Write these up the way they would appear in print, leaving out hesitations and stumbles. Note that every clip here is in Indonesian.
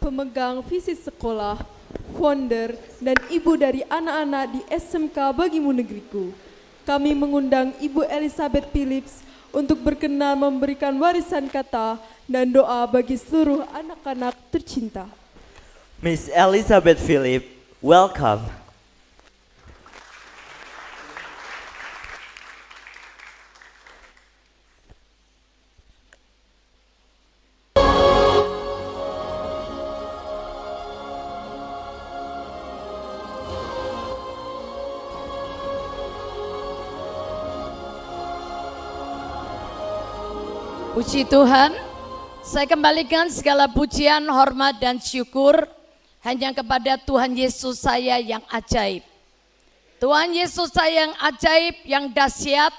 pemegang visi sekolah, founder, dan ibu dari anak-anak di SMK Bagimu Negeriku. Kami mengundang Ibu Elizabeth Phillips untuk berkenan memberikan warisan kata dan doa bagi seluruh anak-anak tercinta. Miss Elizabeth Phillips, welcome. Puji Tuhan, saya kembalikan segala pujian, hormat, dan syukur hanya kepada Tuhan Yesus saya yang ajaib. Tuhan Yesus saya yang ajaib, yang dahsyat,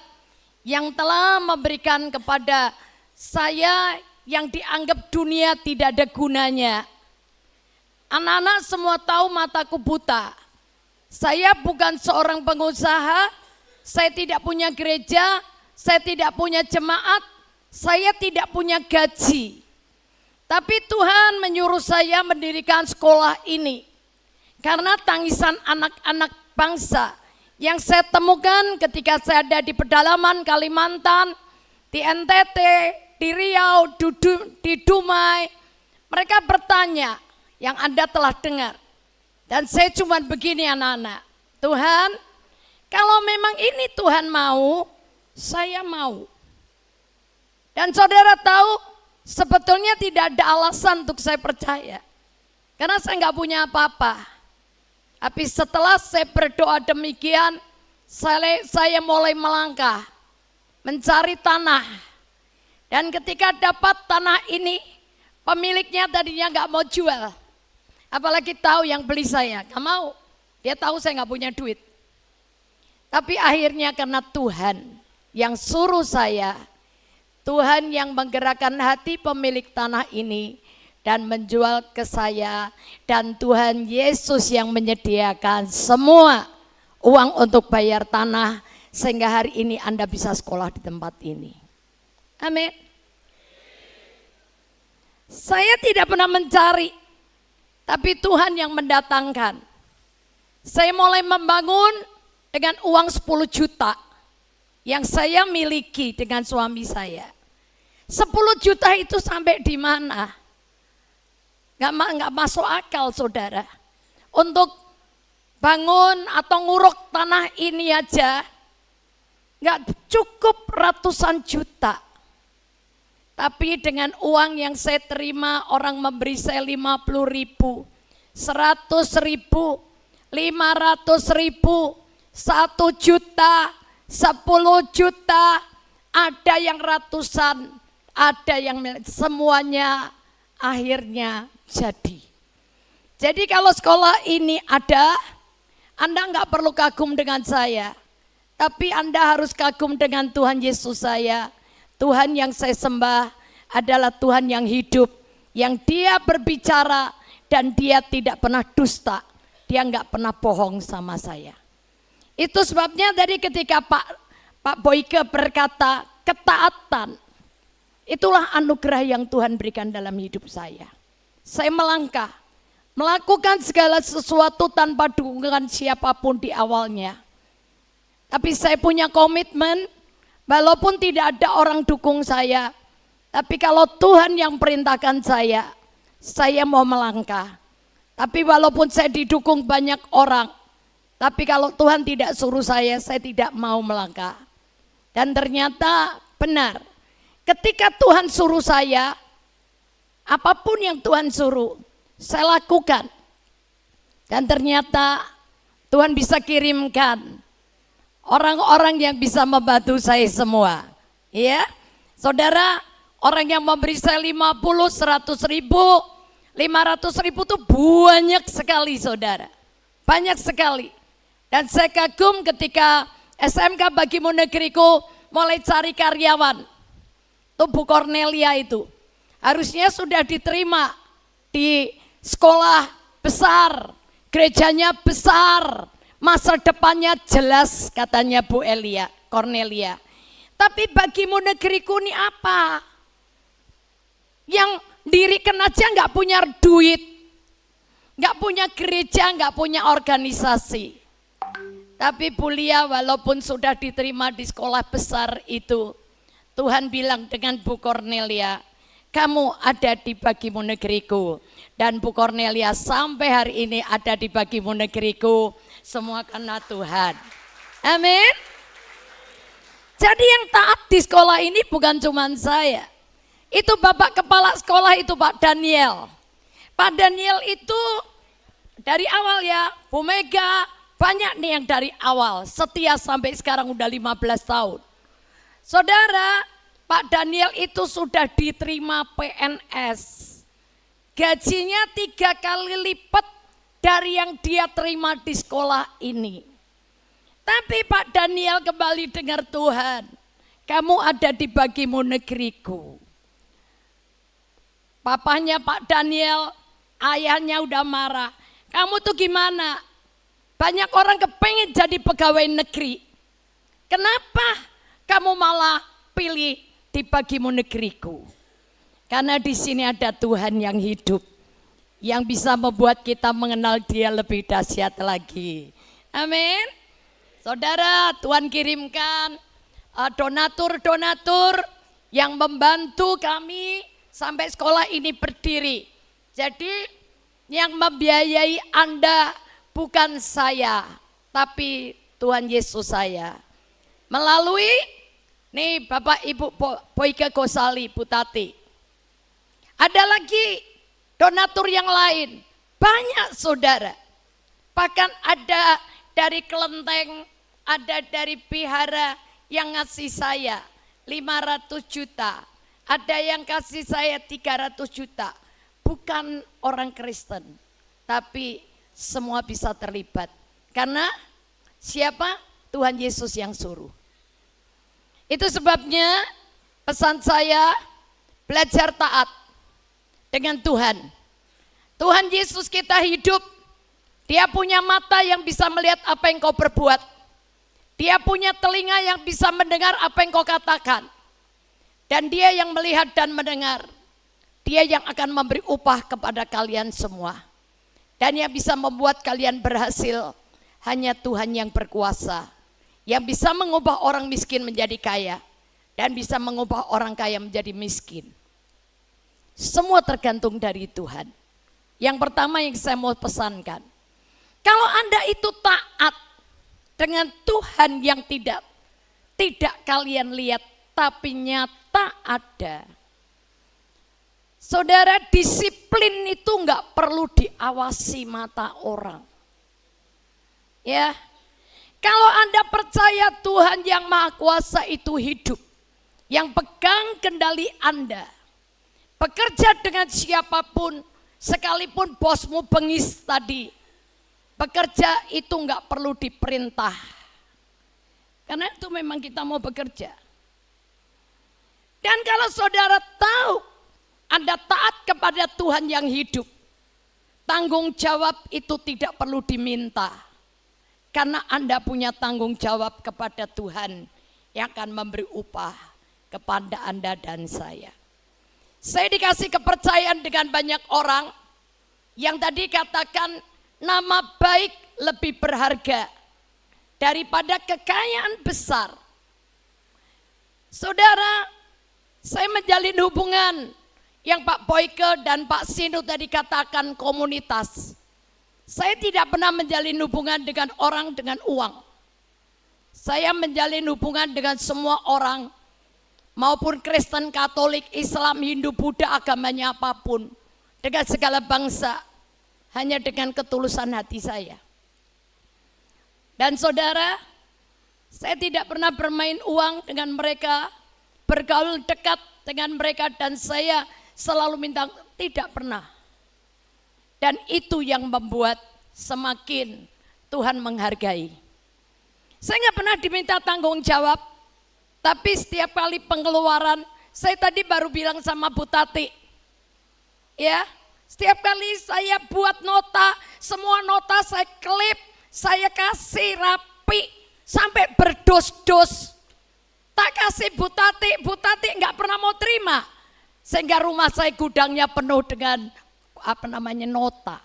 yang telah memberikan kepada saya yang dianggap dunia tidak ada gunanya. Anak-anak semua tahu mataku buta. Saya bukan seorang pengusaha, saya tidak punya gereja, saya tidak punya jemaat, saya tidak punya gaji, tapi Tuhan menyuruh saya mendirikan sekolah ini. Karena tangisan anak-anak bangsa yang saya temukan ketika saya ada di pedalaman Kalimantan, di NTT, di Riau, di Dumai. Mereka bertanya, yang Anda telah dengar. Dan saya cuma begini anak-anak, Tuhan, kalau memang ini Tuhan mau, saya mau. Dan saudara tahu, sebetulnya tidak ada alasan untuk saya percaya. Karena saya nggak punya apa-apa. Tapi setelah saya berdoa demikian, saya mulai melangkah, mencari tanah. Dan ketika dapat tanah ini, pemiliknya tadinya nggak mau jual. Apalagi tahu yang beli saya, nggak mau. Dia tahu saya nggak punya duit. Tapi akhirnya karena Tuhan yang suruh saya, Tuhan yang menggerakkan hati pemilik tanah ini dan menjual ke saya, dan Tuhan Yesus yang menyediakan semua uang untuk bayar tanah sehingga hari ini Anda bisa sekolah di tempat ini. Amin. Saya tidak pernah mencari, tapi Tuhan yang mendatangkan. Saya mulai membangun dengan uang 10 juta yang saya miliki dengan suami saya. 10 juta itu sampai di mana? Nggak masuk akal saudara. Untuk bangun atau nguruk tanah ini aja nggak cukup ratusan juta. Tapi dengan uang yang saya terima, orang memberi saya 50 ribu, 100 ribu, 500 ribu, 1 juta, 10 juta, ada yang ratusan, ada yang semuanya akhirnya jadi. Jadi kalau sekolah ini ada, Anda nggak perlu kagum dengan saya, tapi Anda harus kagum dengan Tuhan Yesus saya. Tuhan yang saya sembah adalah Tuhan yang hidup, yang Dia berbicara dan Dia tidak pernah dusta, Dia nggak pernah bohong sama saya. Itu sebabnya dari ketika Pak Boyke berkata ketaatan, itulah anugerah yang Tuhan berikan dalam hidup saya. Saya melangkah, melakukan segala sesuatu tanpa dukungan siapapun di awalnya. Tapi saya punya komitmen, walaupun tidak ada orang dukung saya, tapi kalau Tuhan yang perintahkan saya mau melangkah. Tapi walaupun saya didukung banyak orang, tapi kalau Tuhan tidak suruh saya tidak mau melangkah. Dan ternyata benar, ketika Tuhan suruh saya, apapun yang Tuhan suruh, saya lakukan. Dan ternyata Tuhan bisa kirimkan orang-orang yang bisa membantu saya semua. Ya, saudara, orang yang memberi saya 50, 100 ribu, 500 ribu itu banyak sekali saudara. Banyak sekali. Dan saya kagum ketika SMK Bagimu Negeriku mulai cari karyawan. Itu Bu Cornelia itu. Harusnya sudah diterima di sekolah besar, gerejanya besar, masa depannya jelas katanya Bu Cornelia. Tapi Bagimu Negeriku ini apa? Yang dirikan aja nggak punya duit. nggak punya gereja, nggak punya organisasi. Tapi Bu Lia walaupun sudah diterima di sekolah besar itu, Tuhan bilang dengan Bu Cornelia, kamu ada di bagimu negeriku. Dan Bu Cornelia sampai hari ini ada di bagimu negeriku, semua karena Tuhan. Amin. Jadi yang taat di sekolah ini bukan cuma saya. Itu Bapak Kepala Sekolah itu Pak Daniel. Pak Daniel itu dari awal ya, Bu Mega, banyak nih yang dari awal, setia sampai sekarang udah 15 tahun. Saudara, Pak Daniel itu sudah diterima PNS. Gajinya 3 kali lipat dari yang dia terima di sekolah ini. Tapi Pak Daniel kembali dengar Tuhan, kamu ada di bagimu negeriku. Papanya Pak Daniel, ayahnya udah marah. Kamu tuh gimana? Banyak orang kepengen jadi pegawai negeri. Kenapa kamu malah pilih di bagimu negeriku? Karena di sini ada Tuhan yang hidup, yang bisa membuat kita mengenal Dia lebih dahsyat lagi. Amin. Saudara, Tuhan kirimkan donatur-donatur yang membantu kami sampai sekolah ini berdiri. Jadi yang membiayai Anda bukan saya, tapi Tuhan Yesus saya. Melalui nih Bapak Ibu Boyke Gosali, Bu Tati. Ada lagi donatur yang lain, banyak saudara. Bahkan ada dari Kelenteng, ada dari Pihara yang ngasih saya 500 juta. Ada yang kasih saya 300 juta. Bukan orang Kristen, tapi semua bisa terlibat. Karena siapa? Tuhan Yesus yang suruh. Itu sebabnya pesan saya, belajar taat dengan Tuhan. Tuhan Yesus kita hidup, Dia punya mata yang bisa melihat apa yang kau perbuat. Dia punya telinga yang bisa mendengar apa yang kau katakan. Dan Dia yang melihat dan mendengar. Dia yang akan memberi upah kepada kalian semua. Dan yang bisa membuat kalian berhasil, hanya Tuhan yang berkuasa. Yang bisa mengubah orang miskin menjadi kaya. Dan bisa mengubah orang kaya menjadi miskin. Semua tergantung dari Tuhan. Yang pertama yang saya mau pesankan, kalau Anda itu taat dengan Tuhan yang tidak kalian lihat tapi nyata ada. Saudara, disiplin itu enggak perlu diawasi mata orang. Ya. Kalau Anda percaya Tuhan yang Maha Kuasa itu hidup, yang pegang kendali Anda, bekerja dengan siapapun, sekalipun bosmu bengis tadi, bekerja itu enggak perlu diperintah. Karena itu memang kita mau bekerja. Dan kalau saudara tahu Anda taat kepada Tuhan yang hidup, tanggung jawab itu tidak perlu diminta. Karena Anda punya tanggung jawab kepada Tuhan yang akan memberi upah kepada Anda dan saya. Saya dikasih kepercayaan dengan banyak orang yang tadi katakan nama baik lebih berharga daripada kekayaan besar. Saudara, saya menjalin hubungan yang Pak Boyke dan Pak Sinu tadi katakan komunitas. Saya tidak pernah menjalin hubungan dengan orang dengan uang. Saya menjalin hubungan dengan semua orang, maupun Kristen, Katolik, Islam, Hindu, Buddha, agamanya apapun, dengan segala bangsa, hanya dengan ketulusan hati saya. Dan saudara, saya tidak pernah bermain uang dengan mereka, bergaul dekat dengan mereka, dan saya selalu minta, tidak pernah. Dan itu yang membuat semakin Tuhan menghargai. Saya nggak pernah diminta tanggung jawab, tapi setiap kali pengeluaran, saya tadi baru bilang sama Bu Tati, ya, setiap kali saya buat nota, semua nota saya klip, saya kasih rapi, sampai berdos-dos. Tak kasih Bu Tati nggak pernah mau terima. Sehingga rumah saya gudangnya penuh dengan nota.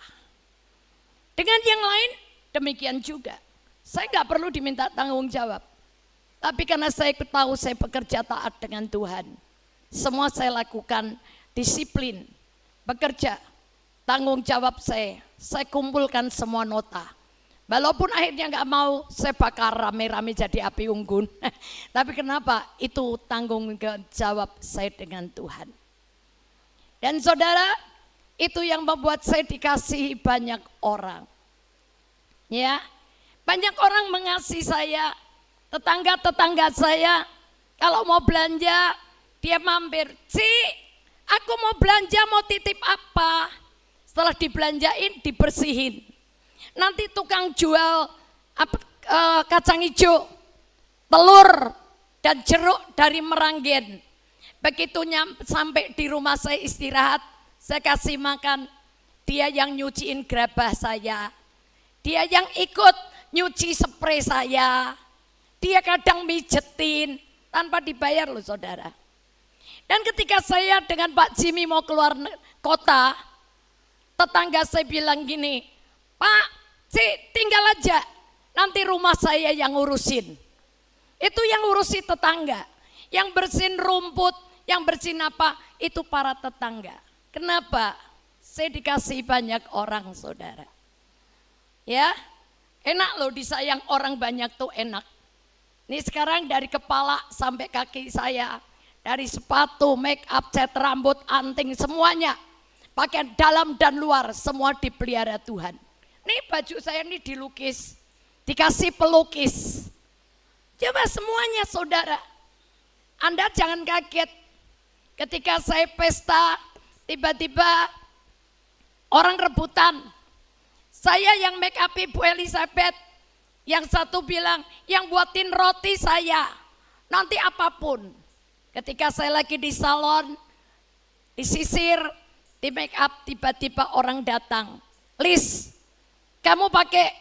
Dengan yang lain demikian juga. Saya nggak perlu diminta tanggung jawab. Tapi karena saya tahu saya bekerja taat dengan Tuhan. Semua saya lakukan disiplin, bekerja, tanggung jawab saya kumpulkan semua nota. Walaupun akhirnya nggak mau, saya bakar rame-rame jadi api unggun. Tapi kenapa? Itu tanggung jawab saya dengan Tuhan. Dan saudara, itu yang membuat saya dikasihi banyak orang. Ya, banyak orang mengasihi saya. Tetangga-tetangga saya kalau mau belanja dia mampir, "Cik, aku mau belanja, mau titip apa?" Setelah dibelanjain dibersihin. Nanti tukang jual kacang hijau, telur dan jeruk dari Meranggen. Begitu sampai di rumah saya istirahat, saya kasih makan. Dia yang nyuciin gerabah saya. Dia yang ikut nyuci spray saya. Dia kadang mijetin tanpa dibayar loh saudara. Dan ketika saya dengan Pak Jimmy mau keluar kota, tetangga saya bilang gini, "Pak, Cik tinggal aja, nanti rumah saya yang ngurusin." Itu yang ngurusi tetangga, yang bersihin rumput, yang bersihin apa, itu para tetangga. Kenapa? Saya dikasih banyak orang saudara. Ya, enak loh disayang orang banyak tuh enak. Ini sekarang dari kepala sampai kaki saya, dari sepatu, make up, cat rambut, anting, semuanya. Pakaian dalam dan luar, semua dipelihara Tuhan. Ini baju saya ini dilukis, dikasih pelukis. Coba semuanya saudara. Anda jangan kaget ketika saya pesta, tiba-tiba orang rebutan. Saya yang make up Ibu Elizabeth. Yang satu bilang, yang buatin roti saya, nanti apapun. Ketika saya lagi di salon, disisir, di make up, tiba-tiba orang datang. "Lis, kamu pakai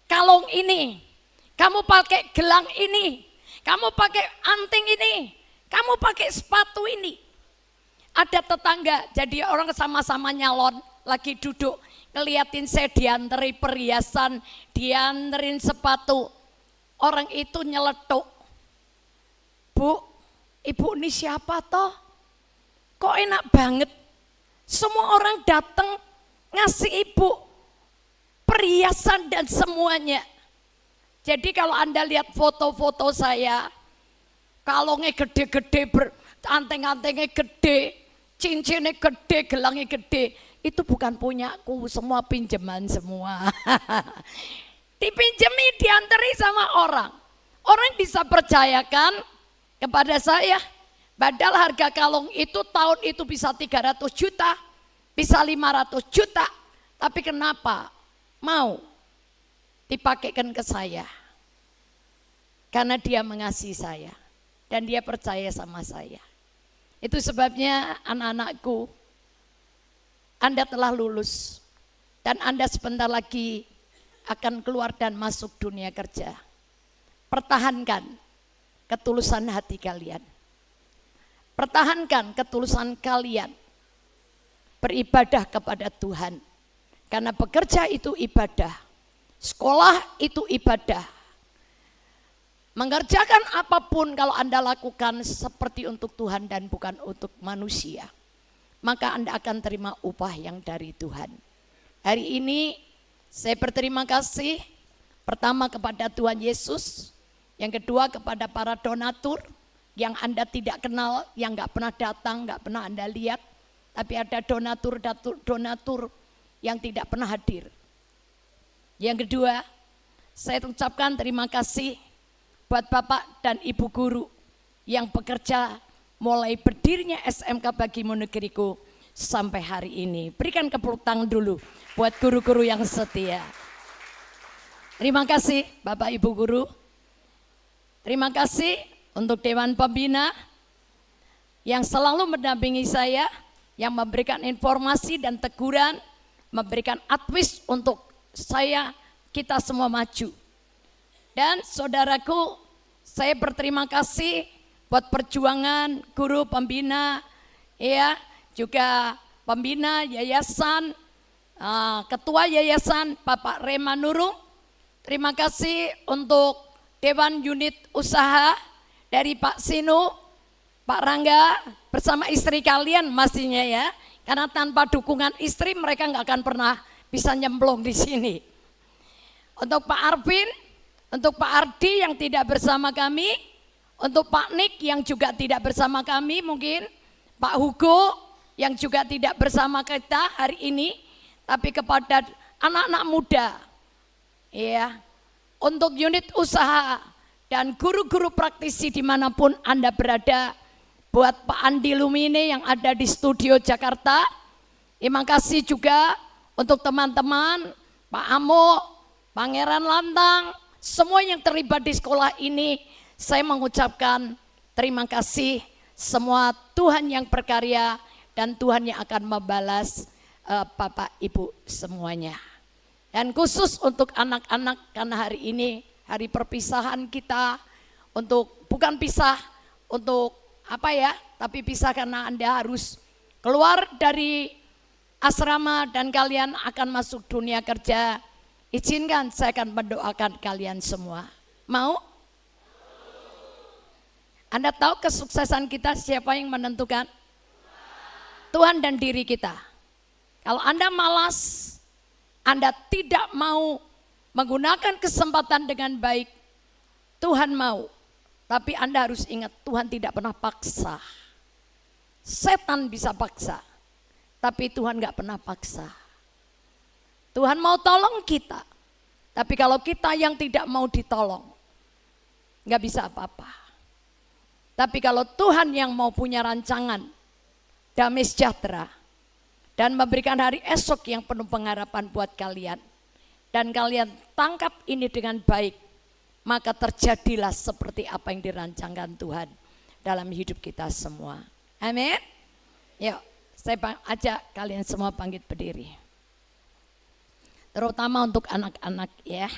kalung ini, kamu pakai gelang ini, kamu pakai anting ini, kamu pakai sepatu ini." Ada tetangga, jadi orang sama-sama nyalon, lagi duduk. Ngeliatin saya dianteri perhiasan, dianterin sepatu. Orang itu nyeletuk, "Bu, Ibu ini siapa toh? Kok enak banget. Semua orang datang ngasih Ibu perhiasan dan semuanya." Jadi kalau Anda lihat foto-foto saya, kalungnya gede-gede, anting-antingnya gede, cincinnya gede, gelangnya gede. Itu bukan punyaku, semua pinjaman semua. Dipinjemi, dianteri sama orang. Orang bisa percayakan kepada saya. Padahal harga kalung itu tahun itu bisa 300 juta, bisa 500 juta. Tapi kenapa mau dipakaikan ke saya? Karena dia mengasihi saya. Dan dia percaya sama saya. Itu sebabnya anak-anakku, Anda telah lulus dan Anda sebentar lagi akan keluar dan masuk dunia kerja. Pertahankan ketulusan hati kalian. Pertahankan ketulusan kalian beribadah kepada Tuhan. Karena bekerja itu ibadah, sekolah itu ibadah. Mengerjakan apapun kalau Anda lakukan seperti untuk Tuhan dan bukan untuk manusia, maka Anda akan terima upah yang dari Tuhan. Hari ini saya berterima kasih pertama kepada Tuhan Yesus, yang kedua kepada para donatur yang Anda tidak kenal, yang gak pernah datang, gak pernah Anda lihat, tapi ada donatur yang tidak pernah hadir. Yang kedua, saya ucapkan terima kasih buat Bapak dan Ibu guru yang bekerja mulai berdirinya SMK Bagimu Negeriku sampai hari ini. Berikan tepuk tangan dulu buat guru-guru yang setia. Terima kasih Bapak Ibu guru. Terima kasih untuk Dewan Pembina yang selalu mendampingi saya, yang memberikan informasi dan teguran, memberikan advice untuk saya, kita semua maju. Dan saudaraku, saya berterima kasih buat perjuangan guru pembina, ya, juga pembina yayasan Ketua Yayasan Bapak Rema Nurung. Terima kasih untuk Dewan Unit Usaha dari Pak Sinu, Pak Rangga bersama istri kalian pastinya ya. Karena tanpa dukungan istri mereka nggak akan pernah bisa nyemplung di sini. Untuk Pak Arvin, untuk Pak Ardi yang tidak bersama kami, untuk Pak Nik yang juga tidak bersama kami mungkin, Pak Hugo yang juga tidak bersama kita hari ini, tapi kepada anak-anak muda, ya, untuk unit usaha dan guru-guru praktisi dimanapun Anda berada, buat Pak Andi Lumine yang ada di studio Jakarta, terima kasih juga untuk teman-teman, Pak Amo, Pangeran Lantang, semua yang terlibat di sekolah ini, saya mengucapkan terima kasih semua. Tuhan yang berkarya dan Tuhan yang akan membalas Bapak Ibu semuanya. Dan khusus untuk anak-anak karena hari ini hari perpisahan kita, untuk bukan pisah untuk tapi pisah karena Anda harus keluar dari asrama dan kalian akan masuk dunia kerja. Izinkan saya akan mendoakan kalian semua. Mau? Anda tahu kesuksesan kita siapa yang menentukan? Tuhan dan diri kita. Kalau Anda malas, Anda tidak mau menggunakan kesempatan dengan baik, Tuhan mau. Tapi Anda harus ingat, Tuhan tidak pernah paksa. Setan bisa paksa, tapi Tuhan gak pernah paksa. Tuhan mau tolong kita, tapi kalau kita yang tidak mau ditolong, gak bisa apa-apa. Tapi kalau Tuhan yang mau punya rancangan damai sejahtera dan memberikan hari esok yang penuh pengharapan buat kalian, dan kalian tangkap ini dengan baik, maka terjadilah seperti apa yang dirancangkan Tuhan dalam hidup kita semua. Amin. Yuk, saya ajak kalian semua bangkit berdiri. Terutama untuk anak-anak ya.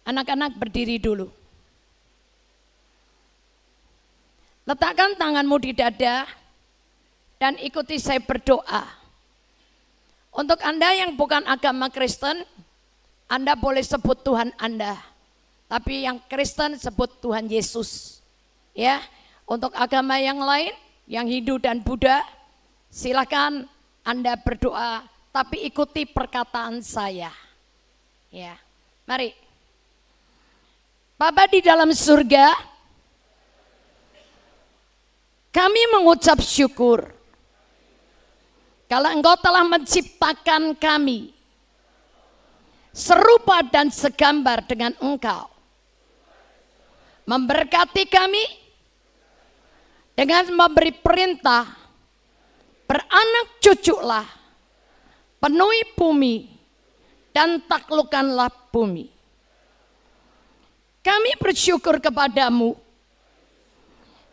Anak-anak berdiri dulu. Letakkan tanganmu di dada dan ikuti saya berdoa. Untuk Anda yang bukan agama Kristen, Anda boleh sebut Tuhan Anda, tapi yang Kristen sebut Tuhan Yesus. Ya, untuk agama yang lain, yang Hindu dan Buddha, silakan Anda berdoa, tapi ikuti perkataan saya. Ya, mari. Bapa di dalam surga, kami mengucap syukur kalau Engkau telah menciptakan kami serupa dan segambar dengan Engkau, memberkati kami dengan memberi perintah, beranak cuculah, penuhi bumi dan taklukkanlah bumi. Kami bersyukur kepadamu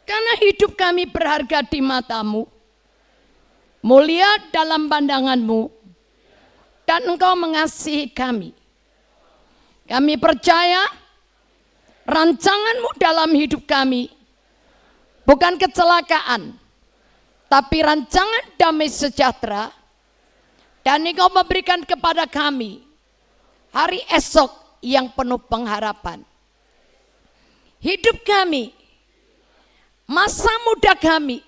karena hidup kami berharga di matamu, mulia dalam pandanganmu, dan Engkau mengasihi kami. Kami percaya rancanganmu dalam hidup kami bukan kecelakaan, tapi rancangan damai sejahtera, dan Engkau memberikan kepada kami hari esok yang penuh pengharapan. Hidup kami, masa muda kami,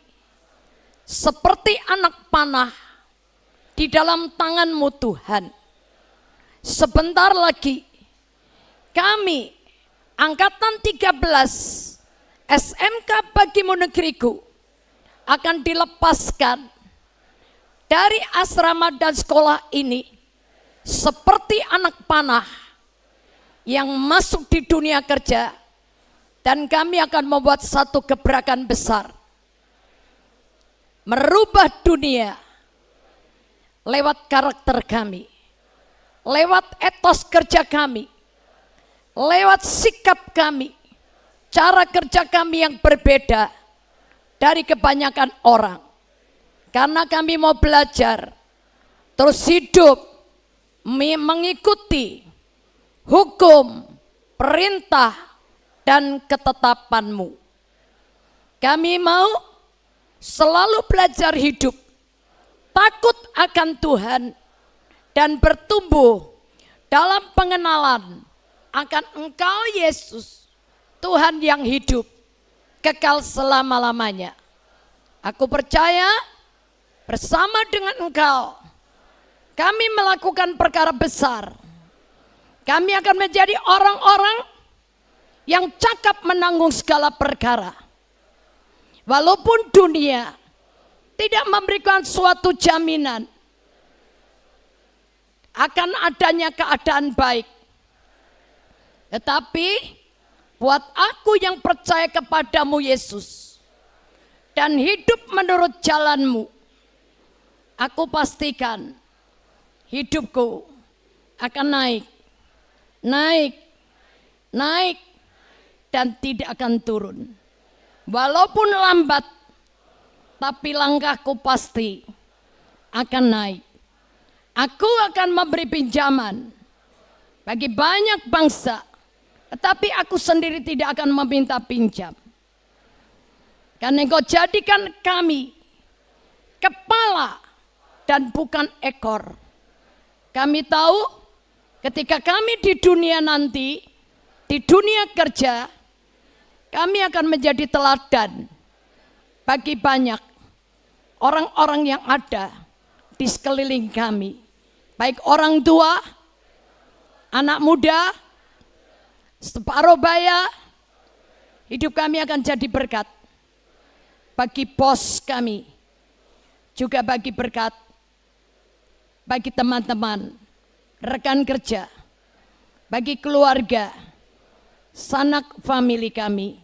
seperti anak panah di dalam tangan-Mu Tuhan. Sebentar lagi kami angkatan 13 SMK Bagimu Negeriku akan dilepaskan dari asrama dan sekolah ini seperti anak panah yang masuk di dunia kerja, dan kami akan membuat satu gebrakan besar, merubah dunia lewat karakter kami, lewat etos kerja kami, lewat sikap kami, cara kerja kami yang berbeda dari kebanyakan orang. Karena kami mau belajar, terus hidup, mengikuti hukum, perintah, dan ketetapan-Mu. Kami mau selalu belajar hidup takut akan Tuhan dan bertumbuh dalam pengenalan akan Engkau Yesus, Tuhan yang hidup kekal selama-lamanya. Aku percaya bersama dengan Engkau kami melakukan perkara besar. Kami akan menjadi orang-orang yang cakap menanggung segala perkara. Walaupun dunia tidak memberikan suatu jaminan akan adanya keadaan baik, tetapi buat aku yang percaya kepadamu Yesus dan hidup menurut jalanmu, aku pastikan hidupku akan naik, naik, naik, dan tidak akan turun. Walaupun lambat, tapi langkahku pasti akan naik. Aku akan memberi pinjaman bagi banyak bangsa, tetapi aku sendiri tidak akan meminta pinjam. Karena Engkau jadikan kami kepala dan bukan ekor. Kami tahu ketika kami di dunia nanti, di dunia kerja, kami akan menjadi teladan bagi banyak orang-orang yang ada di sekeliling kami. Baik orang tua, anak muda, separuh baya, hidup kami akan jadi berkat. Bagi bos kami, juga bagi berkat. Bagi teman-teman, rekan kerja, bagi keluarga, sanak famili kami.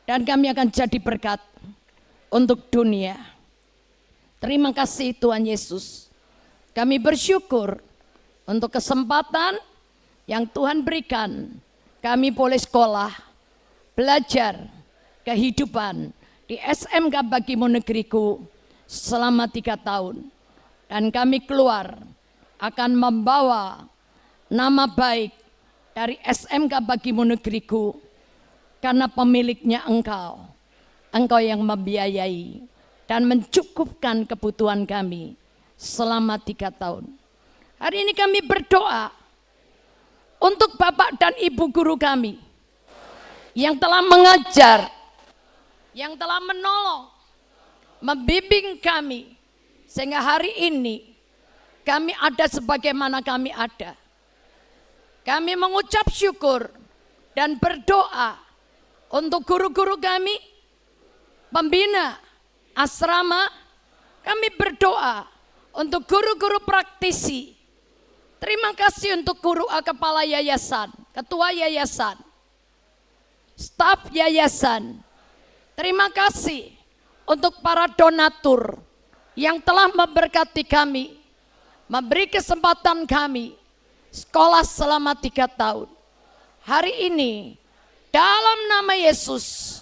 Dan kami akan jadi berkat untuk dunia. Terima kasih Tuhan Yesus. Kami bersyukur untuk kesempatan yang Tuhan berikan. Kami boleh sekolah, belajar kehidupan di SMK Bagimu Negeriku selama 3 tahun. Dan kami keluar akan membawa nama baik dari SMK Bagimu Negeriku. Karena pemiliknya Engkau. Engkau yang membiayai dan mencukupkan kebutuhan kami selama 3 tahun. Hari ini kami berdoa untuk Bapak dan Ibu guru kami yang telah mengajar, yang telah menolong, membimbing kami sehingga hari ini kami ada sebagaimana kami ada. Kami mengucap syukur dan berdoa untuk guru-guru kami, pembina asrama. Kami berdoa untuk guru-guru praktisi. Terima kasih untuk guru kepala yayasan, ketua yayasan, staf yayasan. Terima kasih untuk para donatur yang telah memberkati kami, memberi kesempatan kami sekolah selama 3 tahun. Hari ini dalam nama Yesus,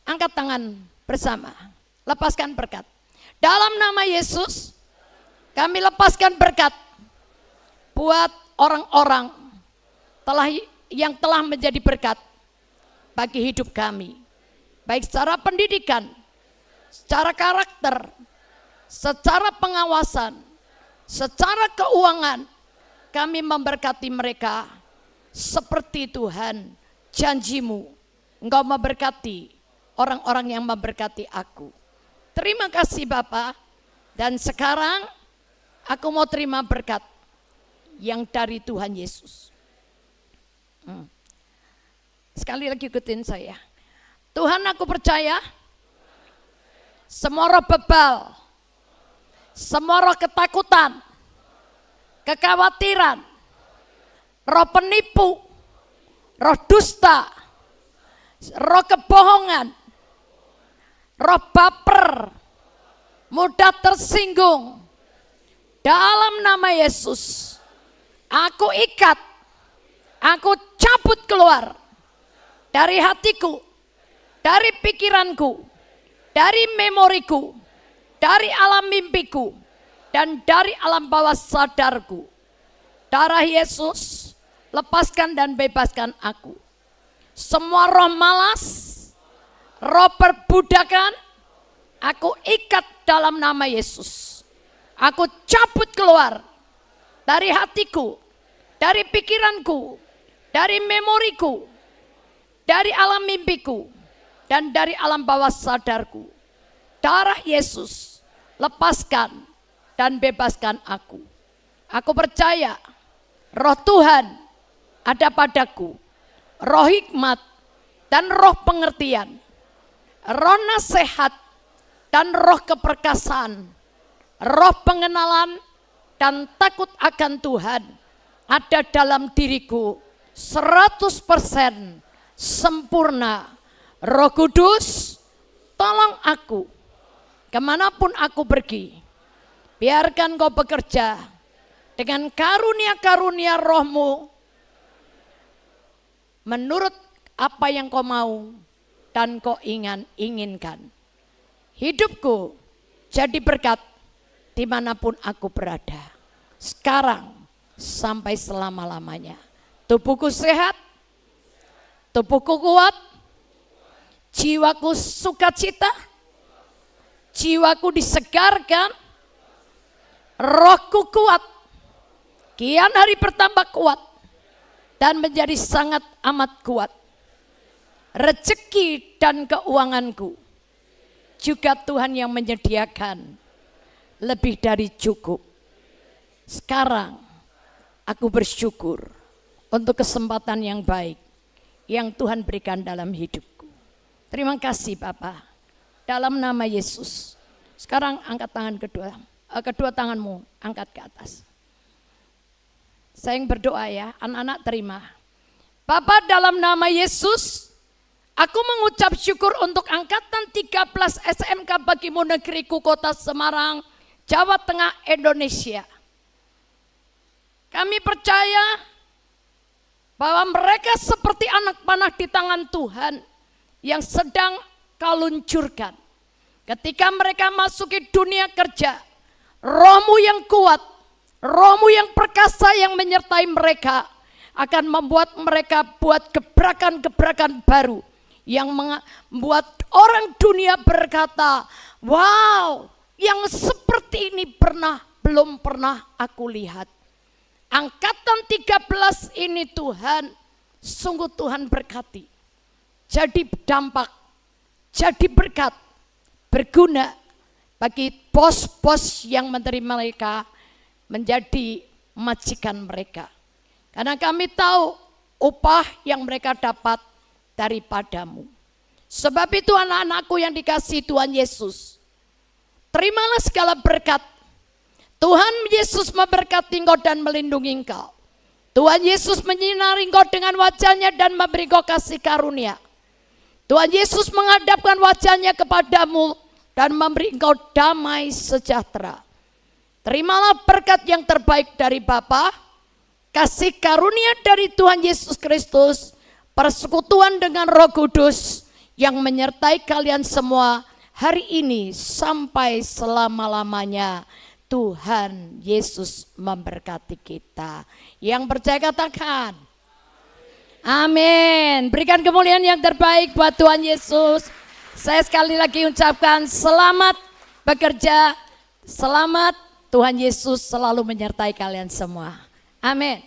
angkat tangan bersama, lepaskan berkat. Dalam nama Yesus, kami lepaskan berkat buat orang-orang yang telah menjadi berkat bagi hidup kami. Baik secara pendidikan, secara karakter, secara pengawasan, secara keuangan, kami memberkati mereka seperti Tuhan janjimu. Engkau memberkati orang-orang yang memberkati aku. Terima kasih Bapak. Dan sekarang aku mau terima berkat yang dari Tuhan Yesus. Sekali lagi ikutin saya. Tuhan, aku percaya semua roh bebal, semua roh ketakutan, kekhawatiran, roh penipu, roh dusta, roh kebohongan, roh baper, mudah tersinggung, dalam nama Yesus aku ikat, aku cabut keluar dari hatiku, dari pikiranku, dari memoriku, dari alam mimpiku, dan dari alam bawah sadarku. Darah Yesus lepaskan dan bebaskan aku. Semua roh malas, roh perbudakan, aku ikat dalam nama Yesus. Aku cabut keluar dari hatiku, dari pikiranku, dari memoriku, dari alam mimpiku, dan dari alam bawah sadarku. Darah Yesus, lepaskan dan bebaskan aku. Aku percaya roh Tuhan ada padaku, roh hikmat dan roh pengertian, roh nasihat dan roh keperkasaan, roh pengenalan dan takut akan Tuhan ada dalam diriku 100% sempurna. Roh Kudus, tolong aku kemanapun aku pergi. Biarkan kau bekerja dengan karunia-karunia rohmu menurut apa yang kau mau dan kau inginkan. Hidupku jadi berkat dimanapun aku berada. Sekarang sampai selama-lamanya. Tubuhku sehat, tubuhku kuat, jiwaku sukacita, jiwaku disegarkan, rohku kuat, kian hari bertambah kuat, dan menjadi sangat amat kuat. Rezeki dan keuanganku juga Tuhan yang menyediakan lebih dari cukup. Sekarang aku bersyukur untuk kesempatan yang baik yang Tuhan berikan dalam hidupku. Terima kasih Bapa. Dalam nama Yesus. Sekarang angkat tangan kedua tanganmu angkat ke atas. Saya yang berdoa ya, anak-anak terima. Bapa, dalam nama Yesus, aku mengucap syukur untuk angkatan 13 SMK Bagimu Negeriku Kota Semarang, Jawa Tengah, Indonesia. Kami percaya bahwa mereka seperti anak panah di tangan Tuhan yang sedang Kau luncurkan. Ketika mereka masuki dunia kerja, rohmu yang kuat, rohmu yang perkasa yang menyertai mereka akan membuat mereka buat gebrakan-gebrakan baru yang membuat orang dunia berkata, wow, yang seperti ini belum pernah aku lihat. Angkatan 13 ini Tuhan, sungguh Tuhan berkati. Jadi dampak, jadi berkat, berguna bagi bos-bos yang menerima mereka menjadi majikan mereka. Karena kami tahu upah yang mereka dapat daripadamu. Sebab itu anak-anakku yang dikasihi Tuhan Yesus, terimalah segala berkat. Tuhan Yesus memberkati engkau dan melindungi engkau. Tuhan Yesus menyinari engkau dengan wajahnya dan memberi engkau kasih karunia. Tuhan Yesus menghadapkan wajahnya kepadamu dan memberi engkau damai sejahtera. Terimalah berkat yang terbaik dari Bapa, kasih karunia dari Tuhan Yesus Kristus, persekutuan dengan Roh Kudus yang menyertai kalian semua hari ini sampai selama-lamanya. Tuhan Yesus memberkati kita. Yang percaya katakan amin. Berikan kemuliaan yang terbaik buat Tuhan Yesus. Saya sekali lagi ucapkan selamat bekerja, selamat. Tuhan Yesus selalu menyertai kalian semua. Amin.